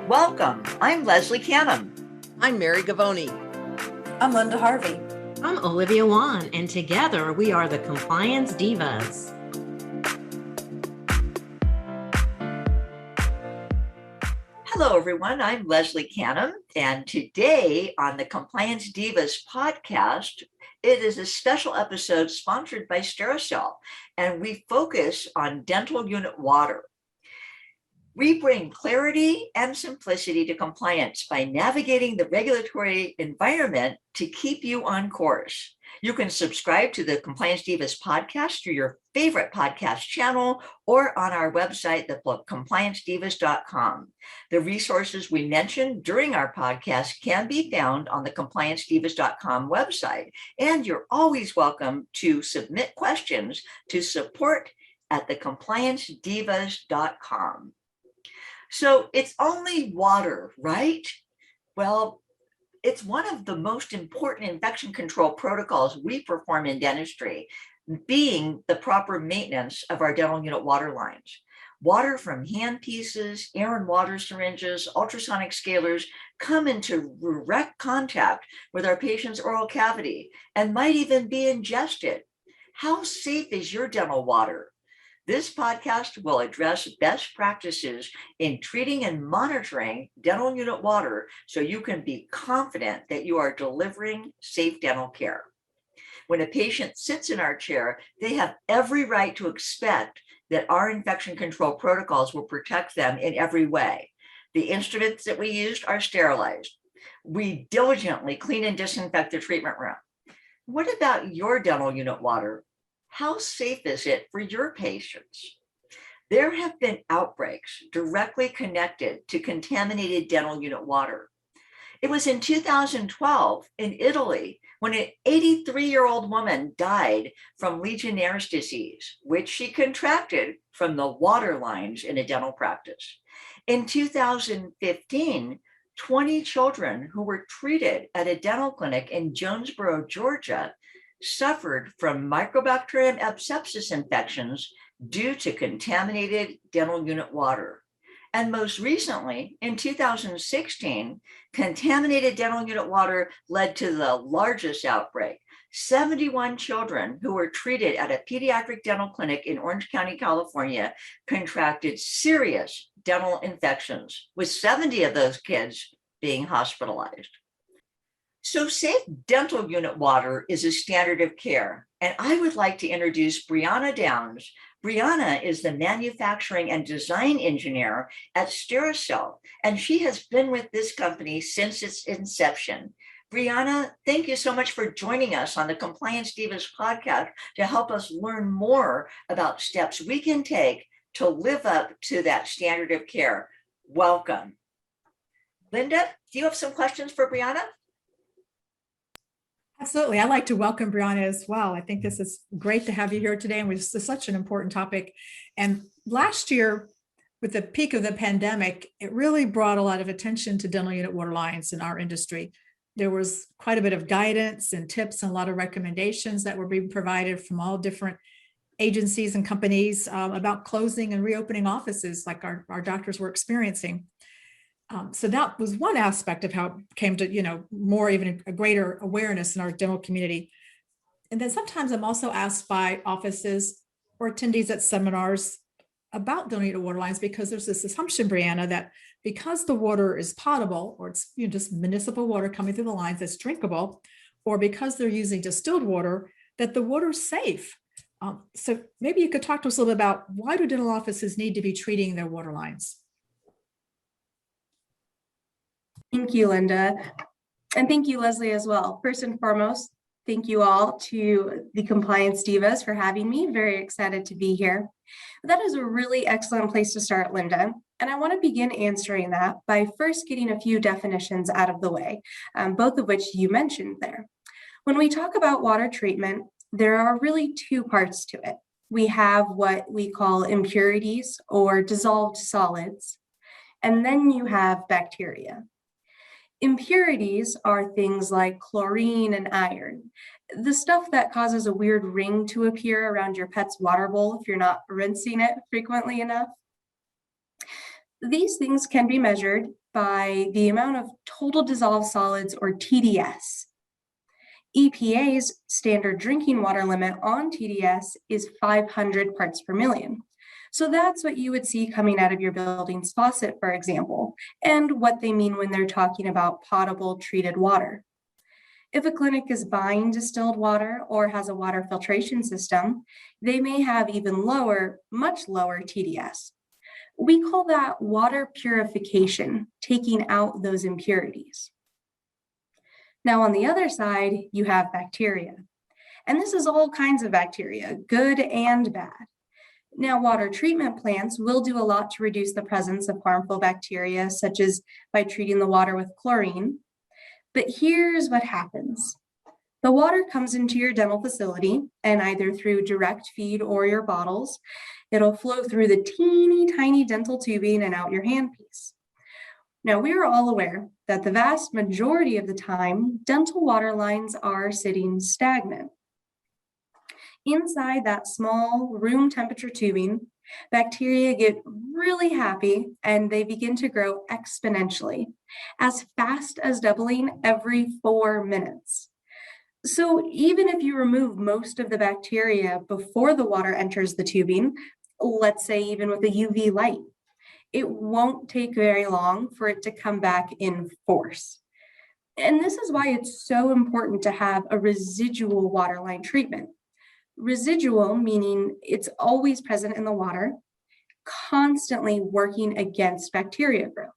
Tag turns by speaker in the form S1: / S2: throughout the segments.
S1: Welcome. I'm Leslie Canham.
S2: I'm Mary Gavoni.
S3: I'm Linda Harvey.
S4: I'm Olivia Wan, and together we are the Compliance Divas.
S1: Hello, everyone. I'm Leslie Canham, and today on the Compliance Divas podcast, it is a special episode sponsored by Stericyl, and we focus on dental unit water. We bring clarity and simplicity to compliance by navigating the regulatory environment to keep you on course. You can subscribe to the Compliance Divas podcast through your favorite podcast channel or on our website, compliancedivas.com. The resources we mentioned during our podcast can be found on the compliancedivas.com website, and you're always welcome to submit questions to support@thecompliancedivas.com. So it's only water, right? Well, it's one of the most important infection control protocols we perform in dentistry, being the proper maintenance of our dental unit water lines. Water from handpieces, air and water syringes, ultrasonic scalers come into direct contact with our patient's oral cavity and might even be ingested. How safe is your dental water? This podcast will address best practices in treating and monitoring dental unit water so you can be confident that you are delivering safe dental care. When a patient sits in our chair, they have every right to expect that our infection control protocols will protect them in every way. The instruments that we used are sterilized. We diligently clean and disinfect the treatment room. What about your dental unit water? How safe is it for your patients? There have been outbreaks directly connected to contaminated dental unit water. It was in 2012 in Italy when an 83-year-old woman died from Legionnaire's disease, which she contracted from the water lines in a dental practice. In 2015, 20 children who were treated at a dental clinic in Jonesboro, Georgia, suffered from Mycobacterium abscessus infections due to contaminated dental unit water. And most recently, in 2016, contaminated dental unit water led to the largest outbreak. 71 children who were treated at a pediatric dental clinic in Orange County, California, contracted serious dental infections, with 70 of those kids being hospitalized. So safe dental unit water is a standard of care, and I would like to introduce Brianna Downs. Brianna is the manufacturing and design engineer at Stericyl, and she has been with this company since its inception. Brianna, thank you so much for joining us on the Compliance Divas podcast to help us learn more about steps we can take to live up to that standard of care. Welcome. Linda, do you have some questions for Brianna?
S3: Absolutely. I'd like to welcome Brianna as well. I think this is great to have you here today, and this is such an important topic. And last year, with the peak of the pandemic, it really brought a lot of attention to dental unit water lines in our industry. There was quite a bit of guidance and tips and a lot of recommendations that were being provided from all different agencies and companies about closing and reopening offices like our doctors were experiencing. So that was one aspect of how it came to, more even a greater awareness in our dental community. And then sometimes I'm also asked by offices or attendees at seminars about dental unit water lines, because there's this assumption, Brianna, that because the water is potable, or it's just municipal water coming through the lines that's drinkable, or because they're using distilled water, that the water's safe. So maybe you could talk to us a little bit about, why do dental offices need to be treating their water lines?
S5: Thank you, Linda. And thank you, Leslie, as well. First and foremost, thank you all to the Compliance Divas for having me. Very excited to be here. That is a really excellent place to start, Linda. And I want to begin answering that by first getting a few definitions out of the way, both of which you mentioned there. When we talk about water treatment, there are really two parts to it. We have what we call impurities or dissolved solids, and then you have bacteria. Impurities are things like chlorine and iron, the stuff that causes a weird ring to appear around your pet's water bowl if you're not rinsing it frequently enough. These things can be measured by the amount of total dissolved solids, or TDS. EPA's standard drinking water limit on TDS is 500 parts per million. So that's what you would see coming out of your building's faucet, for example, and what they mean when they're talking about potable treated water. If a clinic is buying distilled water or has a water filtration system, they may have even lower, much lower TDS. We call that water purification, taking out those impurities. Now, on the other side, you have bacteria. And this is all kinds of bacteria, good and bad. Now, water treatment plants will do a lot to reduce the presence of harmful bacteria, such as by treating the water with chlorine. But here's what happens. The water comes into your dental facility, and either through direct feed or your bottles, it'll flow through the teeny tiny dental tubing and out your handpiece. Now, we are all aware that the vast majority of the time, dental water lines are sitting stagnant. Inside that small room temperature tubing, bacteria get really happy and they begin to grow exponentially, as fast as doubling every 4 minutes. So even if you remove most of the bacteria before the water enters the tubing, let's say even with a UV light, it won't take very long for it to come back in force. And this is why it's so important to have a residual waterline treatment. Residual meaning it's always present in the water, constantly working against bacteria growth.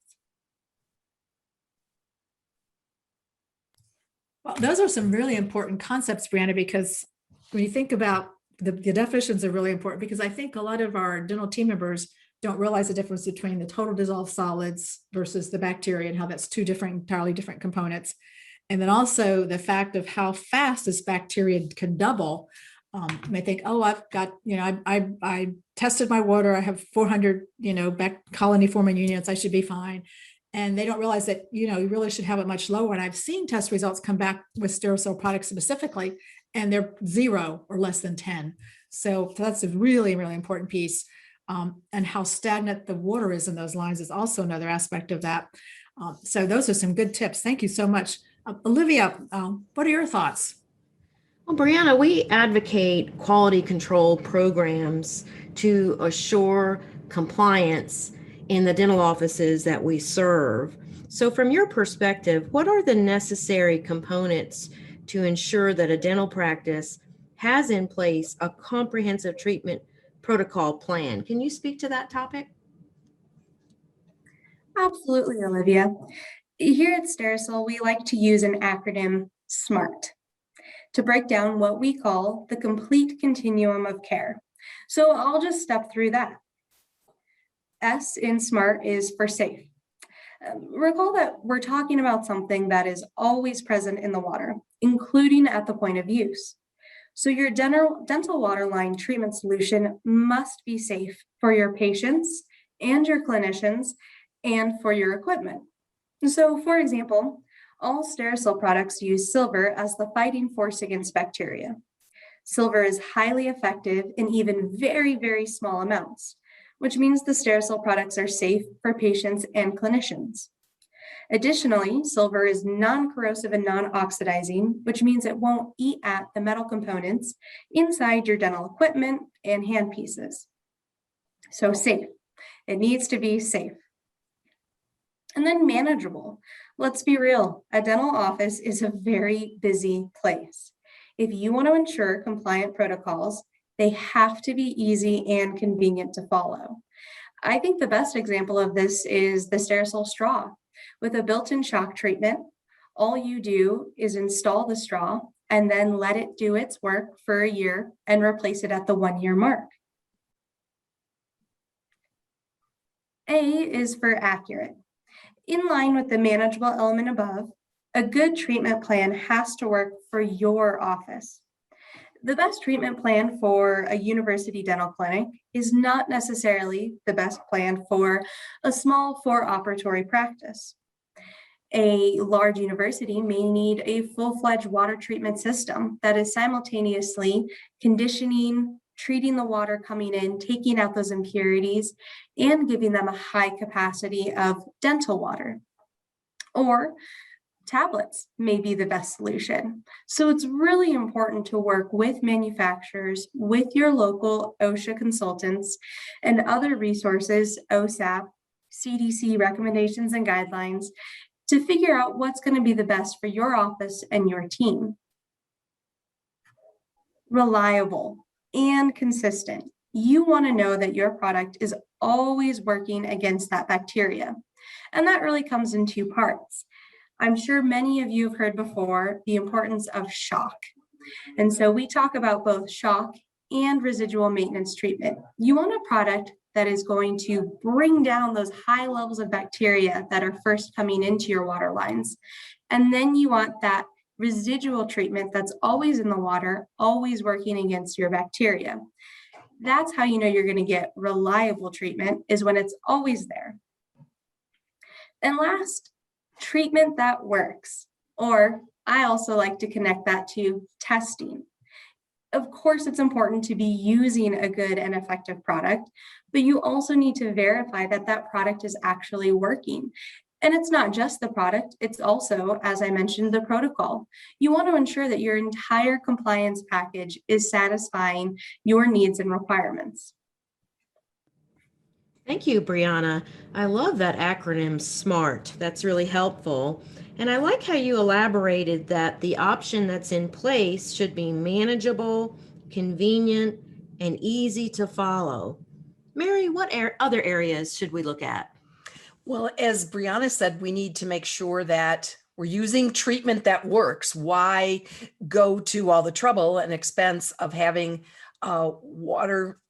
S3: Well, those are some really important concepts, Brianna, because when you think about the definitions are really important, because I think a lot of our dental team members don't realize the difference between the total dissolved solids versus the bacteria and how that's two entirely different components. And then also the fact of how fast this bacteria can double. You may think, oh, I've got, I tested my water. I have 400, colony forming units. I should be fine. And they don't realize that, you really should have it much lower. And I've seen test results come back with Stericyl products specifically, and they're 0 or less than 10. So that's a really, really important piece. And how stagnant the water is in those lines is also another aspect of that. So those are some good tips. Thank you so much. Olivia, what are your thoughts?
S4: Well, Brianna, we advocate quality control programs to assure compliance in the dental offices that we serve. So from your perspective, what are the necessary components to ensure that a dental practice has in place a comprehensive treatment protocol plan? Can you speak to that topic?
S5: Absolutely, Olivia. Here at Stericyl, we like to use an acronym SMART to break down what we call the complete continuum of care. So I'll just step through that. S in SMART is for safe. Recall that we're talking about something that is always present in the water, including at the point of use. So your dental waterline treatment solution must be safe for your patients and your clinicians and for your equipment. So for example, all Stericyl products use silver as the fighting force against bacteria. Silver is highly effective in even very, very small amounts, which means the Stericyl products are safe for patients and clinicians. Additionally, silver is non-corrosive and non-oxidizing, which means it won't eat at the metal components inside your dental equipment and handpieces. So safe. It needs to be safe. And then manageable. Let's be real, a dental office is a very busy place. If you want to ensure compliant protocols, they have to be easy and convenient to follow. I think the best example of this is the Stericyl straw. With a built-in shock treatment, all you do is install the straw and then let it do its work for a year and replace it at the 1-year mark. A is for accurate. In line with the manageable element above, a good treatment plan has to work for your office. The best treatment plan for a university dental clinic is not necessarily the best plan for a small 4-operatory practice. A large university may need a full-fledged water treatment system that is simultaneously conditioning, treating the water coming in, taking out those impurities, and giving them a high capacity of dental water. Or tablets may be the best solution. So it's really important to work with manufacturers, with your local OSHA consultants, and other resources, OSAP, CDC recommendations and guidelines, to figure out what's going to be the best for your office and your team. Reliable and consistent. You want to know that your product is always working against that bacteria. And that really comes in two parts. I'm sure many of you have heard before the importance of shock. And so we talk about both shock and residual maintenance treatment. You want a product that is going to bring down those high levels of bacteria that are first coming into your water lines. And then you want that residual treatment that's always in the water, always working against your bacteria. That's how you know you're going to get reliable treatment, is when it's always there. And last, treatment that works. Or I also like to connect that to testing. Of course, it's important to be using a good and effective product, but you also need to verify that that product is actually working. And it's not just the product, it's also, as I mentioned, the protocol. You want to ensure that your entire compliance package is satisfying your needs and requirements.
S4: Thank you, Brianna. I love that acronym SMART. That's really helpful. And I like how you elaborated that the option that's in place should be manageable, convenient, and easy to follow. Mary, what other areas should we look at?
S2: Well, as Brianna said, we need to make sure that we're using treatment that works. Why go to all the trouble and expense of having water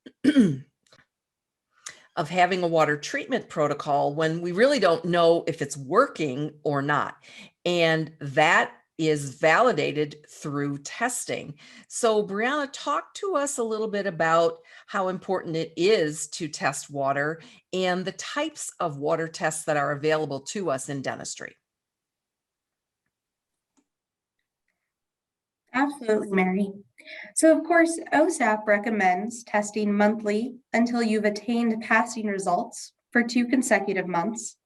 S2: of having a water treatment protocol when we really don't know if it's working or not? And that is validated through testing. So Brianna, talk to us a little bit about how important it is to test water and the types of water tests that are available to us in dentistry.
S5: Absolutely, Mary. So of course, OSAP recommends testing monthly until you've attained passing results for 2 consecutive months,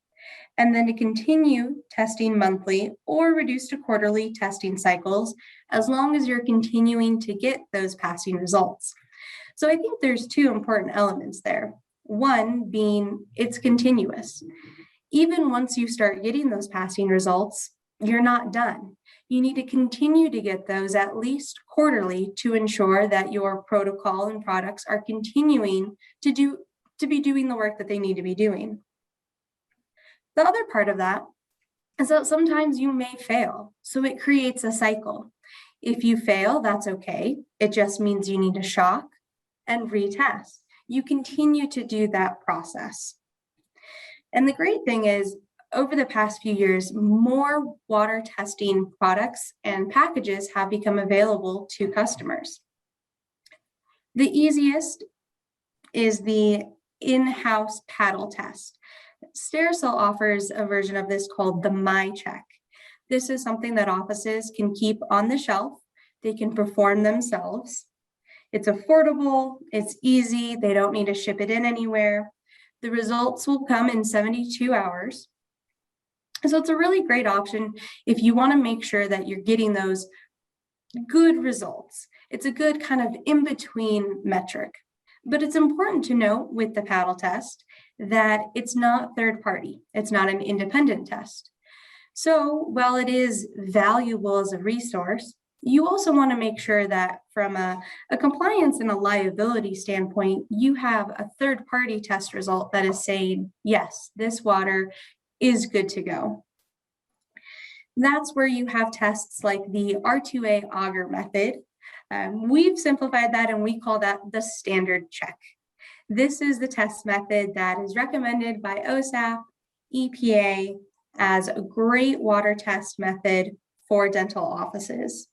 S5: and then to continue testing monthly or reduce to quarterly testing cycles as long as you're continuing to get those passing results. So I think there's 2 important elements there. One being it's continuous. Even once you start getting those passing results, you're not done. You need to continue to get those at least quarterly to ensure that your protocol and products are continuing to be doing the work that they need to be doing. The other part of that is that sometimes you may fail, so it creates a cycle. If you fail, that's okay. It just means you need to shock and retest. You continue to do that process. And the great thing is, over the past few years, more water testing products and packages have become available to customers. The easiest is the in-house paddle test. Stericyl offers a version of this called the MyCheck. This is something that offices can keep on the shelf. They can perform themselves. It's affordable, it's easy, they don't need to ship it in anywhere. The results will come in 72 hours. So it's a really great option if you want to make sure that you're getting those good results. It's a good kind of in-between metric. But it's important to note with the paddle test that it's not third party. It's not an independent test. So while it is valuable as a resource, you also want to make sure that from a compliance and a liability standpoint, you have a third party test result that is saying, yes, this water is good to go. That's where you have tests like the R2A auger method. We've simplified that and we call that the standard check. This is the test method that is recommended by OSAP, EPA as a great water test method for dental offices.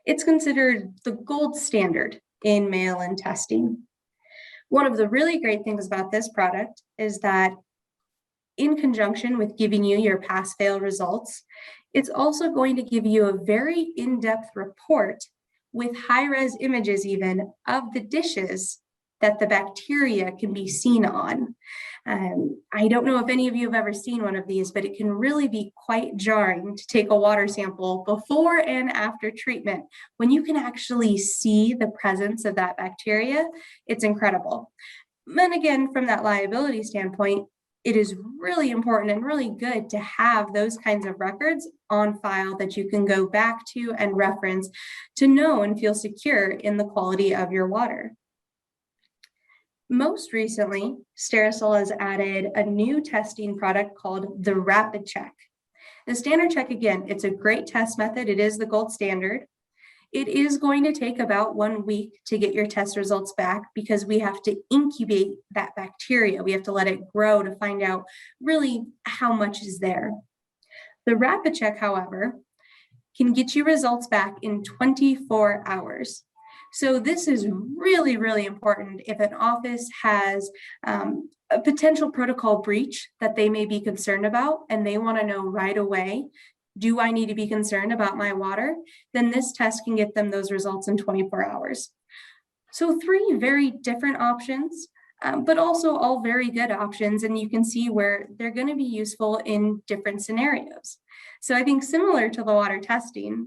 S5: It's considered the gold standard in mail-in testing. One of the really great things about this product is that in conjunction with giving you your pass-fail results, it's also going to give you a very in-depth report with high-res images even of the dishes that the bacteria can be seen on. I don't know if any of you have ever seen one of these, but it can really be quite jarring to take a water sample before and after treatment. When you can actually see the presence of that bacteria, it's incredible. And again, from that liability standpoint, it is really important and really good to have those kinds of records on file that you can go back to and reference to know and feel secure in the quality of your water. Most recently, Stericycle has added a new testing product called the Rapid Check. The standard check, again, it's a great test method. It is the gold standard. It is going to take about 1 week to get your test results back because we have to incubate that bacteria. We have to let it grow to find out really how much is there. The Rapid Check, however, can get you results back in 24 hours. So this is really, really important if an office has a potential protocol breach that they may be concerned about and they want to know right away, do I need to be concerned about my water? Then this test can get them those results in 24 hours. So 3 very different options, but also all very good options. And you can see where they're going to be useful in different scenarios. So I think similar to the water testing,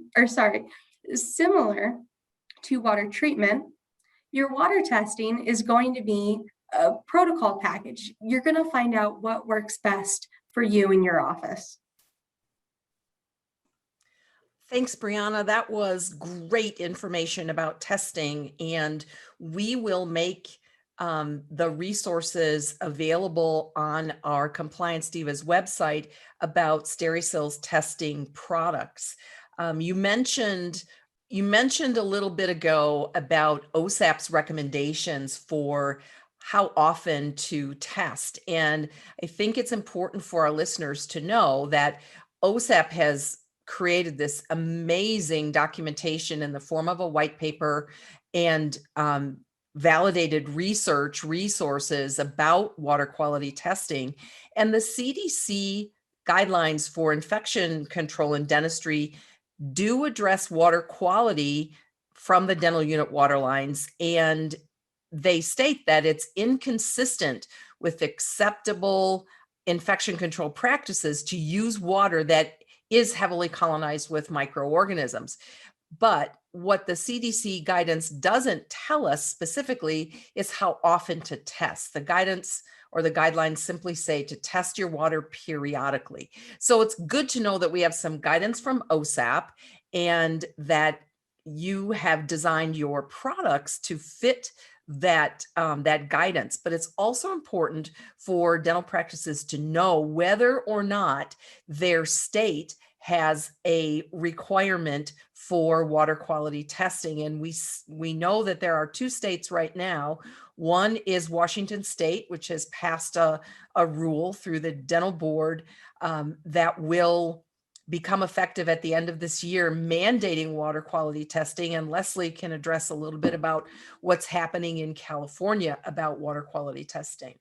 S5: similar to water treatment, your water testing is going to be a protocol package. You're going to find out what works best for you in your office.
S2: Thanks, Brianna. That was great information about testing, and we will make the resources available on our Compliance Divas website about Stericycle's testing products. You mentioned a little bit ago about OSAP's recommendations for how often to test. And I think it's important for our listeners to know that OSAP has created this amazing documentation in the form of a white paper and validated research resources about water quality testing. And the CDC guidelines for infection control in dentistry do address water quality from the dental unit water lines, and they state that it's inconsistent with acceptable infection control practices to use water that is heavily colonized with microorganisms. But what the CDC guidance doesn't tell us specifically is how often to test. The guidance or the guidelines simply say to test your water periodically. So it's good to know that we have some guidance from OSAP and that you have designed your products to fit that guidance. But it's also important for dental practices to know whether or not their state has a requirement for water quality testing. And we know that there are 2 states right now. One is Washington State, which has passed a rule through the dental board that will become effective at the end of this year, mandating water quality testing. And Leslie can address a little bit about what's happening in California about water quality testing.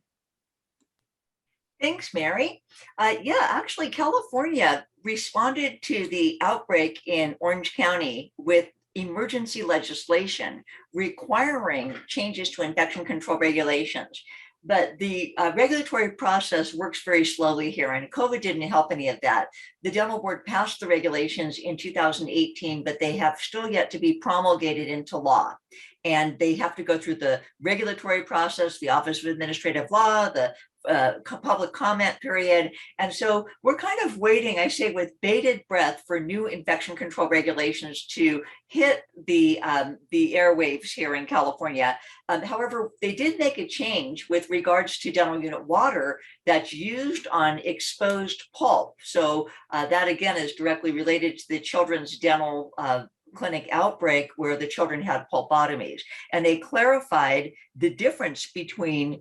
S1: Thanks, Mary. Actually, California responded to the outbreak in Orange County with emergency legislation requiring changes to infection control regulations. But the regulatory process works very slowly here, and COVID didn't help any of that. The dental board passed the regulations in 2018, but they have still yet to be promulgated into law. And they have to go through the regulatory process, the Office of Administrative Law, the public comment period. And so we're kind of waiting, I say, with bated breath for new infection control regulations to hit the airwaves here in California. However, they did make a change with regards to dental unit water that's used on exposed pulp. So that again is directly related to the children's dental clinic outbreak where the children had pulpotomies. And they clarified the difference between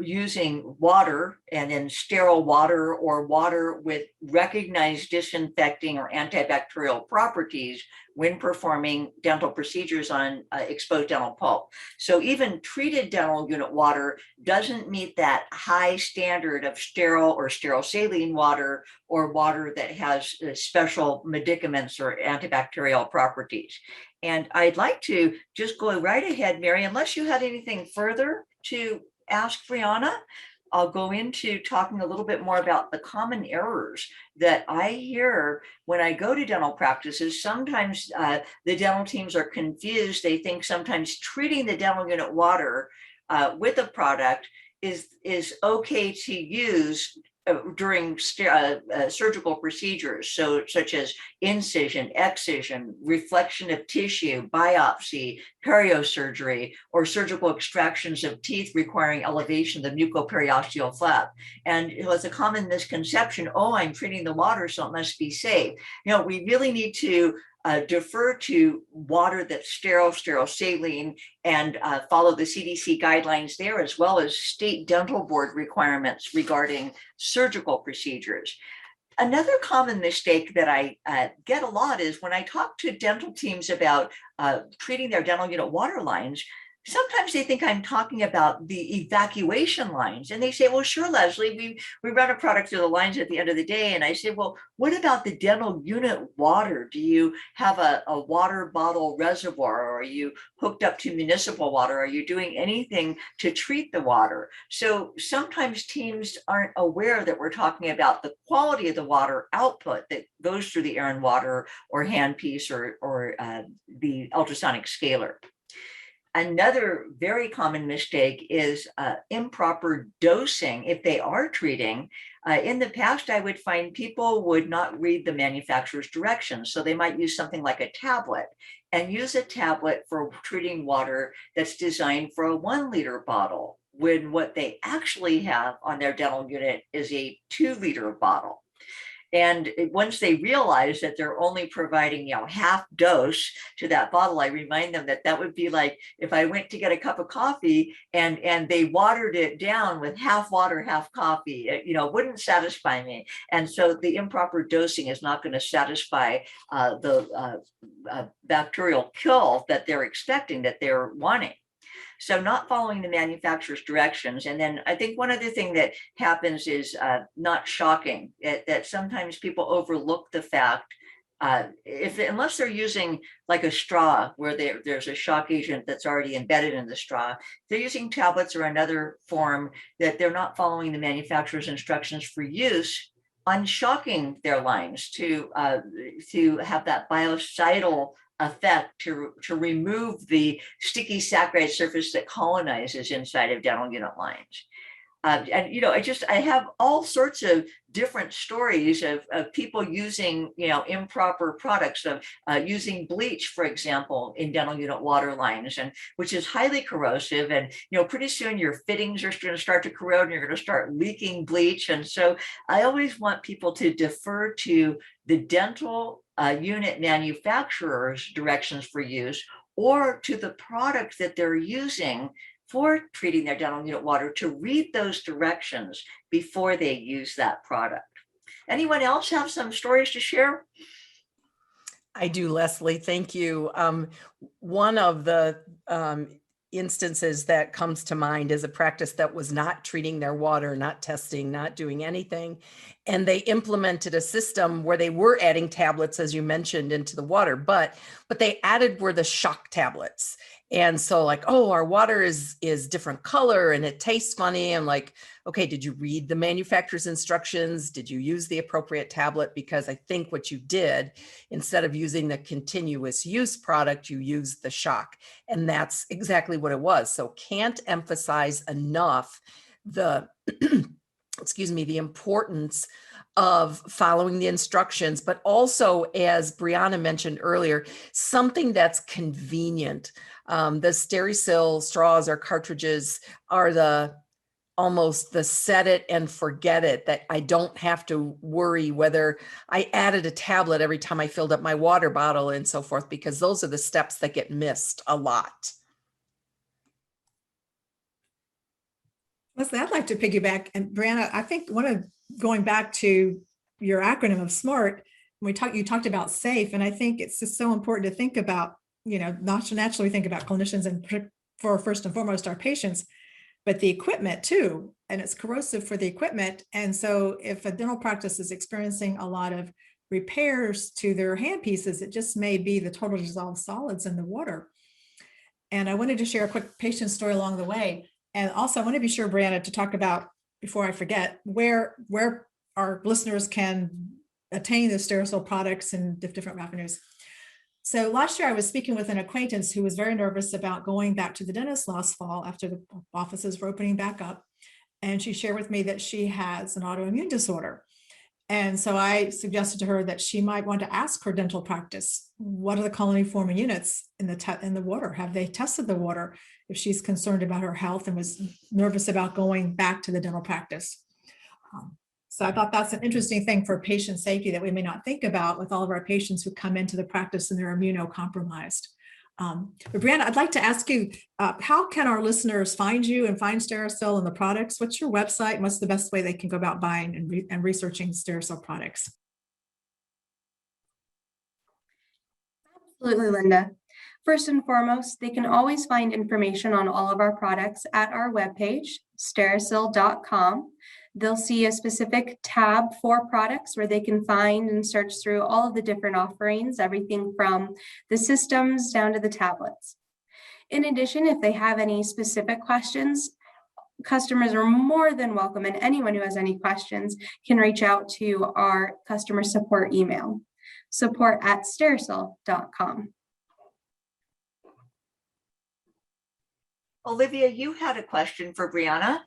S1: using water and then sterile water or water with recognized disinfecting or antibacterial properties when performing dental procedures on exposed dental pulp. So even treated dental unit water doesn't meet that high standard of sterile or sterile saline water or water that has special medicaments or antibacterial properties. And I'd like to just go right ahead, Mary, unless you had anything further to ask Brianna. I'll go into talking a little bit more about the common errors that I hear when I go to dental practices. Sometimes the dental teams are confused. They think sometimes treating the dental unit water with a product is okay to use during surgical procedures, so such as incision, excision, reflection of tissue, biopsy, periosurgery, or surgical extractions of teeth requiring elevation of the mucoperiosteal flap. And it's a common misconception, oh, I'm treating the water, so it must be safe. We really need to defer to water that's sterile saline, and follow the CDC guidelines there, as well as state dental board requirements regarding surgical procedures. Another common mistake that I get a lot is when I talk to dental teams about treating their dental unit water lines, sometimes they think I'm talking about the evacuation lines. And they say, well, sure, Leslie, we run a product through the lines at the end of the day. And I say, well, what about the dental unit water? Do you have a water bottle reservoir? Or are you hooked up to municipal water? Are you doing anything to treat the water? So sometimes teams aren't aware that we're talking about the quality of the water output that goes through the air and water or handpiece or the ultrasonic scaler. Another very common mistake is improper dosing if they are treating. In the past, I would find people would not read the manufacturer's directions. So they might use something like a tablet and use a tablet for treating water that's designed for a 1 liter bottle, when what they actually have on their dental unit is a 2 liter bottle. And once they realize that they're only providing, half dose to that bottle, I remind them that would be like if I went to get a cup of coffee and they watered it down with half water, half coffee, it wouldn't satisfy me. And so the improper dosing is not going to satisfy the bacterial kill that they're expecting, that they're wanting. So not following the manufacturer's directions. And then I think one other thing that happens is not shocking, that sometimes people overlook the fact, unless they're using like a straw where there's a shock agent that's already embedded in the straw, they're using tablets or another form, that they're not following the manufacturer's instructions for use, unshocking their lines to have that biocidal effect to remove the sticky saccharide surface that colonizes inside of dental unit lines. I have all sorts of different stories of people using, improper products, of using bleach, for example, in dental unit water lines, and which is highly corrosive. And, pretty soon your fittings are going to start to corrode and you're going to start leaking bleach. And so I always want people to defer to the dental unit manufacturer's directions for use, or to the product that they're using for treating their dental unit water, to read those directions before they use that product. Anyone else have some stories to share?
S2: I do, Leslie. Thank you. One of the instances that comes to mind is a practice that was not treating their water, not testing, not doing anything. And they implemented a system where they were adding tablets, as you mentioned, into the water, but they added were the shock tablets. And so like, oh, our water is different color and it tastes funny. I'm like, okay, did you read the manufacturer's instructions? Did you use the appropriate tablet? Because I think what you did, instead of using the continuous use product, you used the shock. And that's exactly what it was. So can't emphasize enough the, the importance of following the instructions, but also, as Brianna mentioned earlier, something that's convenient. The Stericyl straws or cartridges are almost the set it and forget it, that I don't have to worry whether I added a tablet every time I filled up my water bottle and so forth, because those are the steps that get missed a lot.
S3: Leslie, I'd like to piggyback. And Brianna, I think going back to your acronym of SMART, you talked about safe. And I think it's just so important to think about, naturally we think about clinicians and for first and foremost our patients, but the equipment too. And it's corrosive for the equipment. And so if a dental practice is experiencing a lot of repairs to their handpieces, it just may be the total dissolved solids in the water. And I wanted to share a quick patient story along the way. And also I want to be sure, Brianna, to talk about, before I forget, where our listeners can attain the Stericyl products and different avenues. So last year I was speaking with an acquaintance who was very nervous about going back to the dentist last fall after the offices were opening back up. And she shared with me that she has an autoimmune disorder. And so I suggested to her that she might want to ask her dental practice, what are the colony forming units in the water? Have they tested the water if she's concerned about her health and was nervous about going back to the dental practice? So I thought that's an interesting thing for patient safety that we may not think about with all of our patients who come into the practice and they're immunocompromised. But Brianna, I'd like to ask you, how can our listeners find you and find Stericyl and the products? What's your website? And what's the best way they can go about buying and researching Stericyl products?
S5: Absolutely, Linda. First and foremost, they can always find information on all of our products at our webpage, Stericyl.com. They'll see a specific tab for products where they can find and search through all of the different offerings, everything from the systems down to the tablets. In addition, if they have any specific questions, customers are more than welcome, and anyone who has any questions can reach out to our customer support email, support@Stericyl.com.
S1: Olivia, you had a question for Brianna.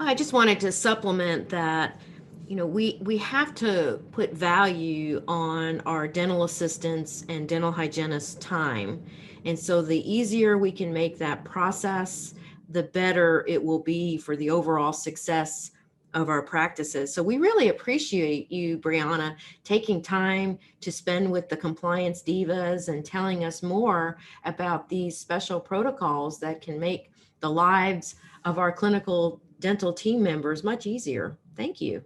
S4: I just wanted to supplement that, we have to put value on our dental assistants and dental hygienists' time. And so the easier we can make that process, the better it will be for the overall success of our practices. So we really appreciate you, Brianna, taking time to spend with the compliance divas and telling us more about these special protocols that can make the lives of our clinical dental team members much easier. Thank you.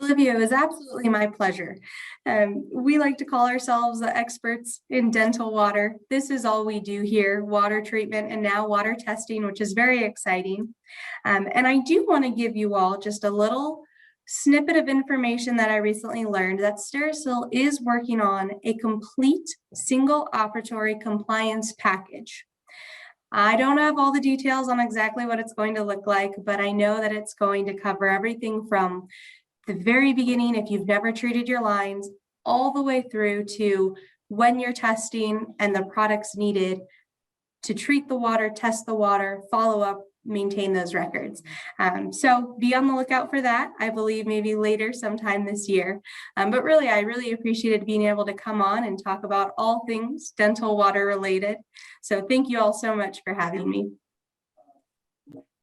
S5: Olivia, it was absolutely my pleasure. We like to call ourselves the experts in dental water. This is all we do here, water treatment and now water testing, which is very exciting. And I do want to give you all just a little snippet of information that I recently learned, that Stericyl is working on a complete single operatory compliance package. I don't have all the details on exactly what it's going to look like, but I know that it's going to cover everything from the very beginning, if you've never treated your lines, all the way through to when you're testing and the products needed to treat the water, test the water, follow up, maintain those records. So be on the lookout for that. I believe maybe later sometime this year. But really, I really appreciated being able to come on and talk about all things dental water related. So thank you all so much for having me.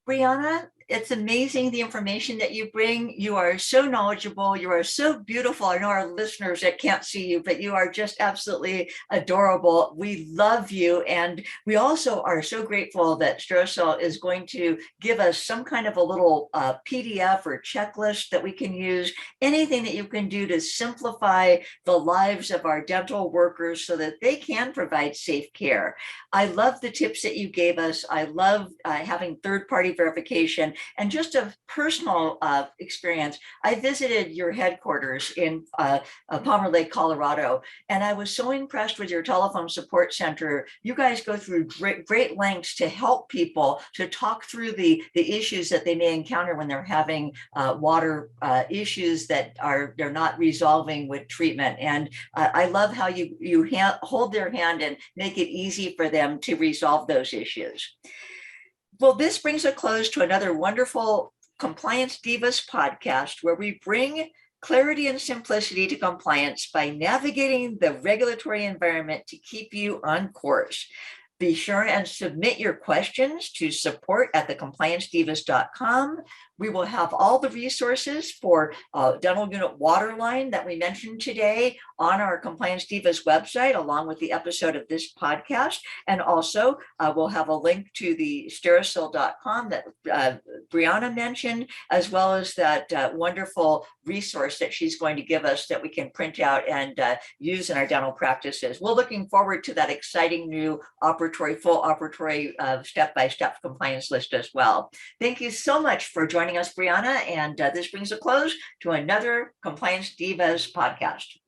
S1: Brianna, it's amazing the information that you bring. You are so knowledgeable. You are so beautiful. I know our listeners that can't see you, but you are just absolutely adorable. We love you. And we also are so grateful that Stericyl is going to give us some kind of a little PDF or checklist that we can use, anything that you can do to simplify the lives of our dental workers so that they can provide safe care. I love the tips that you gave us. I love having third-party verification. And just a personal experience, I visited your headquarters in Palmer Lake, Colorado, and I was so impressed with your telephone support center. You guys go through great lengths to help people to talk through the issues that they may encounter when they're having water issues that they're not resolving with treatment. And I love how you hold their hand and make it easy for them to resolve those issues. Well, this brings a close to another wonderful Compliance Divas podcast, where we bring clarity and simplicity to compliance by navigating the regulatory environment to keep you on course. Be sure and submit your questions to support@thecompliancedivas.com. We will have all the resources for dental unit waterline that we mentioned today on our Compliance Divas website, along with the episode of this podcast. And also we'll have a link to the Sterisil.com that Brianna mentioned, as well as that wonderful resource that she's going to give us that we can print out and use in our dental practices. We're looking forward to that exciting new full operatory step-by-step compliance list as well. Thank you so much for joining us, Brianna. And this brings a close to another Compliance Divas podcast.